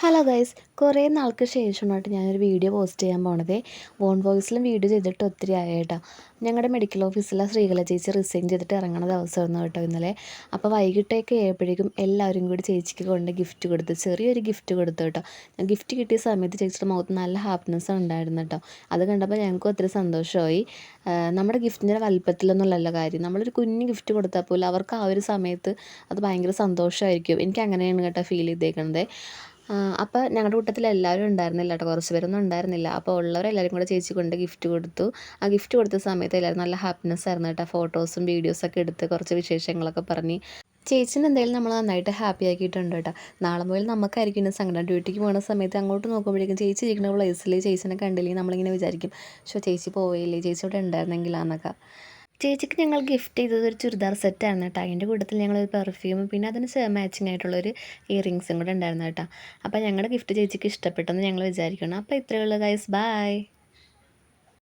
Hello guys, കുറേ നാൾക്ക് ശേഷമായിട്ട് ഞാനൊരു വീഡിയോ പോസ്റ്റ് ചെയ്യാൻ പോണതേ. വോൺ വോയിസിലും വീഡിയോ ചെയ്തിട്ട് ഒത്തിരി ആയി കേട്ടോ. ഞങ്ങളുടെ മെഡിക്കൽ ഓഫീസിലെ ശ്രീകല ചേച്ചി റിസൈൻ ചെയ്തിട്ട് ഇറങ്ങണ ദിവസമായിരുന്നു കേട്ടോ ഇന്നലെ. അപ്പോൾ വൈകിട്ടേക്ക് ആയപ്പോഴേക്കും എല്ലാവരും കൂടി ചേച്ചിക്ക് കൊണ്ട് ഗിഫ്റ്റ് കൊടുത്തു, ചെറിയൊരു ഗിഫ്റ്റ് കൊടുത്തു കേട്ടോ. ഗിഫ്റ്റ് കിട്ടിയ സമയത്ത് ചേച്ചിയുടെ മുഖത്ത് നല്ല ഹാപ്പിനെസ് ഉണ്ടായിരുന്നു കേട്ടോ. അത് കണ്ടപ്പോൾ ഞങ്ങൾക്ക് ഒത്തിരി സന്തോഷമായി. നമ്മുടെ ഗിഫ്റ്റിൻ്റെ വലിപ്പത്തിലൊന്നുമല്ല കാര്യം, നമ്മളൊരു കുഞ്ഞ് ഗിഫ്റ്റ് കൊടുത്താൽ പോലും അവർക്ക് ആ ഒരു സമയത്ത് അത് ഭയങ്കര സന്തോഷമായിരിക്കും. എനിക്ക് അങ്ങനെയാണ് കേട്ടോ ഫീൽ ചെയ്തേക്കുന്നത്. അപ്പോൾ ഞങ്ങളുടെ കൂട്ടത്തിൽ എല്ലാവരും ഉണ്ടായിരുന്നില്ല കേട്ടോ, കുറച്ച് പേരൊന്നും ഉണ്ടായിരുന്നില്ല. അപ്പോൾ ഉള്ളവരെല്ലാവരും കൂടെ ചേച്ചി കൊണ്ട് ഗിഫ്റ്റ് കൊടുത്തു. ആ ഗിഫ്റ്റ് കൊടുത്ത സമയത്ത് എല്ലാവരും നല്ല ഹാപ്പിനെസ് ആയിരുന്നു കേട്ടോ. ഫോട്ടോസും വീഡിയോസൊക്കെ എടുത്ത് കുറച്ച് വിശേഷങ്ങളൊക്കെ പറഞ്ഞ് ചേച്ചീനെ എന്തായാലും നമ്മൾ നന്നായിട്ട് ഹാപ്പി ആക്കിയിട്ടുണ്ട് കേട്ടോ. നാളെ മുതൽ നമുക്കായിരിക്കും ഇന്ന് സങ്കടം. ഡ്യൂട്ടിക്ക് പോകുന്ന സമയത്ത് അങ്ങോട്ട് നോക്കുമ്പോഴേക്കും ചേച്ചി ഇരിക്കുന്ന പ്ലേസിൽ ചേച്ചിനെ കണ്ടില്ലെങ്കിൽ നമ്മളിങ്ങനെ വിചാരിക്കും, ഷോ ചേച്ചി പോയില്ലേ, ചേച്ചി ഇവിടെ ഉണ്ടായിരുന്നെങ്കിലാന്നൊക്കെ. ചേച്ചിക്ക് ഞങ്ങൾ ഗിഫ്റ്റ് ചെയ്തത് ഒരു ചുരിദാർ സെറ്റായിരുന്നു കേട്ടോ. അതിൻ്റെ കൂട്ടത്തിൽ ഞങ്ങളൊരു പെർഫ്യൂമും പിന്നെ അതിന് മാച്ചിങ് ആയിട്ടുള്ളൊരു ഇയറിങ്സും കൂടെ ഉണ്ടായിരുന്നു കേട്ടോ. അപ്പോൾ ഞങ്ങളുടെ ഗിഫ്റ്റ് ചേച്ചിക്ക് ഇഷ്ടപ്പെട്ടെന്ന് ഞങ്ങൾ വിചാരിക്കണം. അപ്പോൾ ഇത്രയേ ഉള്ളൂ ഗൈസ്, ബൈ.